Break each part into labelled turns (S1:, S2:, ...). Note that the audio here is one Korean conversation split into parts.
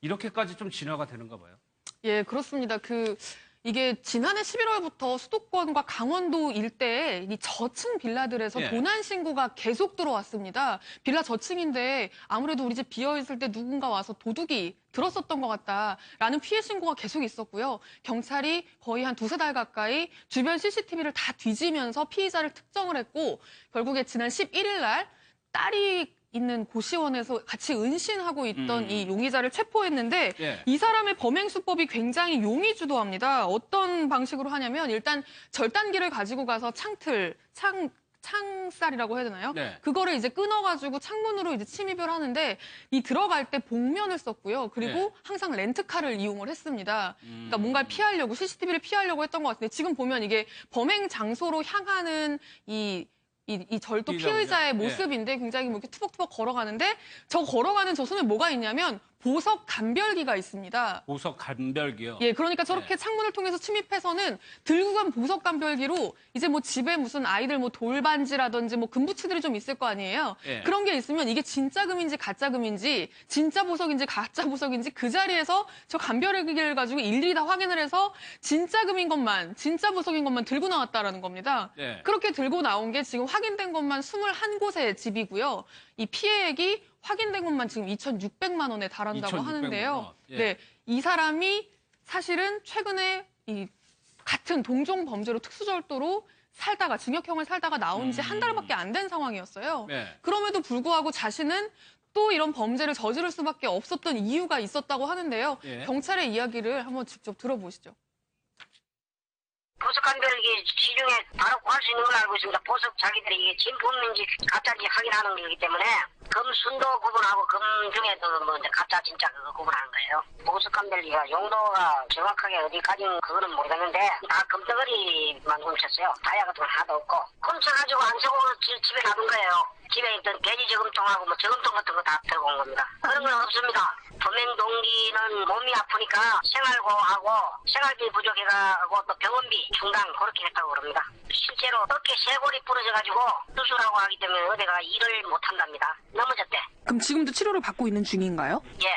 S1: 이렇게까지 좀 진화가 되는가 봐요.
S2: 예, 그렇습니다. 이게 지난해 11월부터 수도권과 강원도 일대에 이 저층 빌라들에서
S1: 예.
S2: 도난 신고가 계속 들어왔습니다. 빌라 저층인데 아무래도 우리 집 비어있을 때 누군가 와서 도둑이 들었었던 것 같다라는 피해 신고가 계속 있었고요. 경찰이 거의 한 두세 달 가까이 주변 CCTV를 다 뒤지면서 피의자를 특정을 했고 결국에 지난 11일 날 딸이 있는 고시원에서 같이 은신하고 있던 이 용의자를 체포했는데
S1: 예.
S2: 이 사람의 범행 수법이 굉장히 용의주도합니다. 어떤 방식으로 하냐면 일단 절단기를 가지고 가서 창살이라고 해야 되나요?
S1: 네.
S2: 그거를 이제 끊어가지고 창문으로 이제 침입을 하는데 이 들어갈 때 복면을 썼고요. 그리고
S1: 네.
S2: 항상 렌트카를 이용을 했습니다. 그러니까 뭔가를 피하려고 CCTV를 피하려고 했던 것 같은데 지금 보면 이게 범행 장소로 향하는 이 절도 피의자의 모습인데 굉장히 뭐 이렇게 투벅투벅 걸어가는데 저 걸어가는 저 손에 뭐가 있냐면 보석 감별기가 있습니다.
S1: 보석 감별기요?
S2: 예, 그러니까 저렇게 창문을 통해서 침입해서는 들고 간 보석 감별기로 이제 뭐 집에 무슨 아이들 뭐 돌반지라든지 뭐 금붙이들이 좀 있을 거 아니에요.
S1: 예.
S2: 그런 게 있으면 이게 진짜 금인지 가짜 금인지 진짜 보석인지 가짜 보석인지 그 자리에서 저 감별기를 가지고 일일이 다 확인을 해서 진짜 금인 것만 진짜 보석인 것만 들고 나왔다라는 겁니다.
S1: 예.
S2: 그렇게 들고 나온 게 지금 확인된 것만 21곳의 집이고요. 이 피해액이 확인된 것만 지금 2,600만 원에 달한다고
S1: 2,600만
S2: 하는데요.
S1: 원. 예.
S2: 네, 이 사람이 사실은 최근에 이 같은 동종 범죄로 특수절도로 살다가 징역형을 살다가 나온 지 한 달밖에 안 된 상황이었어요.
S1: 네.
S2: 그럼에도 불구하고 자신은 또 이런 범죄를 저지를 수밖에 없었던 이유가 있었다고 하는데요.
S1: 예.
S2: 경찰의 이야기를 한번 직접 들어보시죠.
S3: 보석 감별기 시중에 바로 구할 수 있는 걸 알고 있습니다. 보석 자기들이 이게 진품인지 가짜인지 확인하는 거기 때문에 금 순도 구분하고 금 중에도 뭐 이제 가짜 진짜 그거 구분하는 거예요. 보석 감별기가 용도가 정확하게 어디까지는 그거는 모르겠는데 다 금덩어리만 훔쳤어요. 다이아 같은 건 하나도 없고 훔쳐가지고 안 쓰고 집에 놔둔 거예요. 집에 있던 돼지 저금통하고 뭐 저금통 같은 거 다 들고 온 겁니다. 그런 건 없습니다. 범행 동기는 몸이 아프니까 생활고하고 생활비 부족해가고 또 병원비 중단 그렇게 했다고 그럽니다. 실제로 어깨 쇄골이 부러져가지고 수술하고 하기 때문에 어디가 일을 못한답니다. 넘어졌대.
S4: 그럼 지금도 치료를 받고 있는 중인가요?
S3: 예.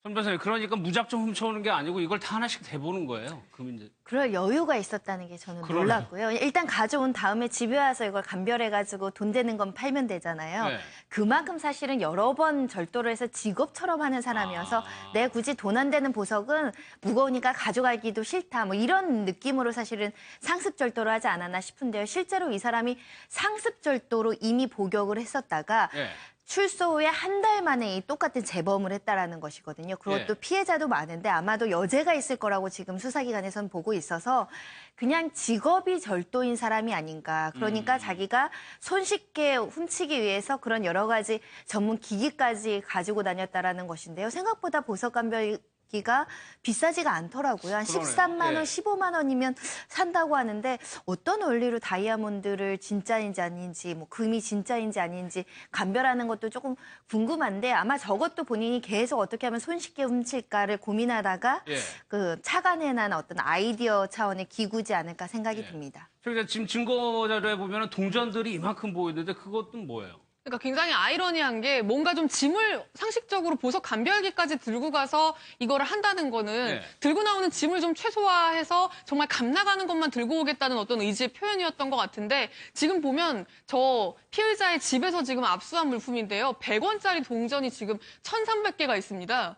S1: 손 변호사님, 그러니까 무작정 훔쳐오는 게 아니고 이걸 다 하나씩 대보는 거예요. 이제.
S5: 그럴 여유가 있었다는 게 저는
S1: 그러네요.
S5: 놀랐고요. 일단 가져온 다음에 집에 와서 이걸 감별해가지고 돈 되는 건 팔면 되잖아요.
S1: 네.
S5: 그만큼 사실은 여러 번 절도를 해서 직업처럼 하는 사람이어서 내 굳이 돈 안 되는 보석은 무거우니까 가져가기도 싫다. 뭐 이런 느낌으로 사실은 상습 절도를 하지 않았나 싶은데요. 실제로 이 사람이 상습 절도로 이미 복역을 했었다가
S1: 네.
S5: 출소 후에 한 달 만에 이 똑같은 재범을 했다라는 것이거든요. 그것도
S1: 예.
S5: 피해자도 많은데 아마도 여죄가 있을 거라고 지금 수사기관에서는 보고 있어서 그냥 직업이 절도인 사람이 아닌가. 그러니까 자기가 손쉽게 훔치기 위해서 그런 여러 가지 전문 기기까지 가지고 다녔다라는 것인데요. 생각보다 보석 감별기가 비싸지가 않더라고요. 한
S1: 그러네요.
S5: 13만 원,
S1: 예.
S5: 15만 원이면 산다고 하는데 어떤 원리로 다이아몬드를 진짜인지 아닌지 뭐 금이 진짜인지 아닌지 감별하는 것도 조금 궁금한데 아마 저것도 본인이 계속 어떻게 하면 손쉽게 훔칠까를 고민하다가
S1: 예.
S5: 그 착안해낸 어떤 아이디어 차원의 기구지 않을까 생각이
S1: 예.
S5: 듭니다.
S1: 저희가 지금 증거 자료에 보면 동전들이 이만큼 보이는데 그것은 뭐예요?
S2: 그러니까 굉장히 아이러니한 게 뭔가 좀 짐을 상식적으로 보석 감별기까지 들고 가서 이거를 한다는 거는
S1: 네.
S2: 들고 나오는 짐을 좀 최소화해서 정말 감 나가는 것만 들고 오겠다는 어떤 의지의 표현이었던 것 같은데 지금 보면 저 피의자의 집에서 지금 압수한 물품인데요. 100원짜리 동전이 지금 1,300개가 있습니다.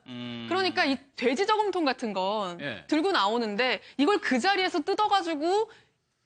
S2: 그러니까 이 돼지 저금통 같은 건
S1: 예.
S2: 들고 나오는데 이걸 그 자리에서 뜯어가지고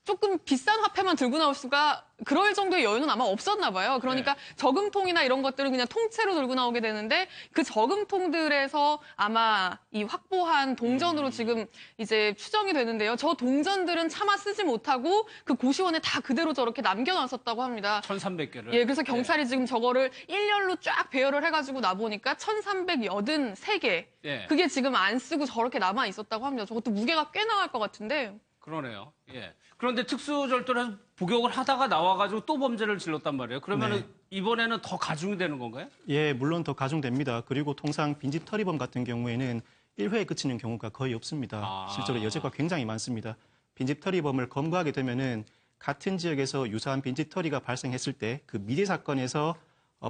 S2: 조금 비싼 화폐만 들고 나올 수가 그럴 정도의 여유는 아마 없었나 봐요. 그러니까
S1: 네.
S2: 저금통이나 이런 것들은 그냥 통째로 들고 나오게 되는데 그 저금통들에서 아마 이 확보한 동전으로 지금 이제 추정이 되는데요. 저 동전들은 차마 쓰지 못하고 그 고시원에 다 그대로 저렇게 남겨놨었다고 합니다.
S1: 1,300개를.
S2: 예, 그래서 경찰이 지금 저거를 일렬로 쫙 배열을 해가지고 놔보니까 1,383개.
S1: 예.
S2: 그게 지금 안 쓰고 저렇게 남아 있었다고 합니다. 저것도 무게가 꽤 나갈 것 같은데.
S1: 그러네요. 예. 그런데 특수절도를 해서 복역을 하다가 나와가지고 또 범죄를 질렀단 말이에요. 그러면은 이번에는 더 가중이 되는 건가요?
S6: 예, 물론 더 가중됩니다. 그리고 통상 빈집 털이범 같은 경우에는 1회에 그치는 경우가 거의 없습니다. 실제로 여죄가 굉장히 많습니다. 빈집 털이범을 검거하게 되면은 같은 지역에서 유사한 빈집 털이가 발생했을 때 그 미제 사건에서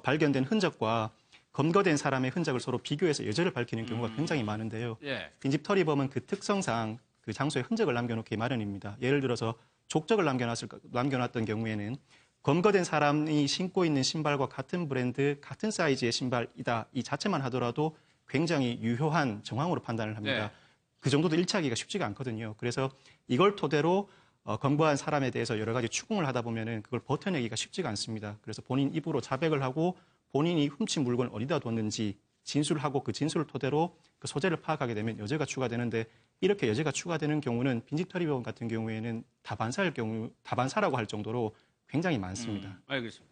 S6: 발견된 흔적과 검거된 사람의 흔적을 서로 비교해서 여죄를 밝히는 경우가 굉장히 많은데요.
S1: 예.
S6: 빈집털이범은 그 특성상 그 장소에 흔적을 남겨놓기 마련입니다. 예를 들어서 족적을 남겨놨던 경우에는 검거된 사람이 신고 있는 신발과 같은 브랜드, 같은 사이즈의 신발이다. 이 자체만 하더라도 굉장히 유효한 정황으로 판단을 합니다.
S1: 네.
S6: 그 정도도 일치하기가 쉽지가 않거든요. 그래서 이걸 토대로 검거한 사람에 대해서 여러 가지 추궁을 하다 보면은 그걸 버텨내기가 쉽지가 않습니다. 그래서 본인 입으로 자백을 하고 본인이 훔친 물건을 어디다 뒀는지 진술을 하고 그 진술을 토대로 그 소재를 파악하게 되면 여죄가 추가되는데 이렇게 여죄가 추가되는 경우는 빈집털이범 같은 경우에는 다반사라고 할 정도로 굉장히 많습니다.
S1: 알겠습니다.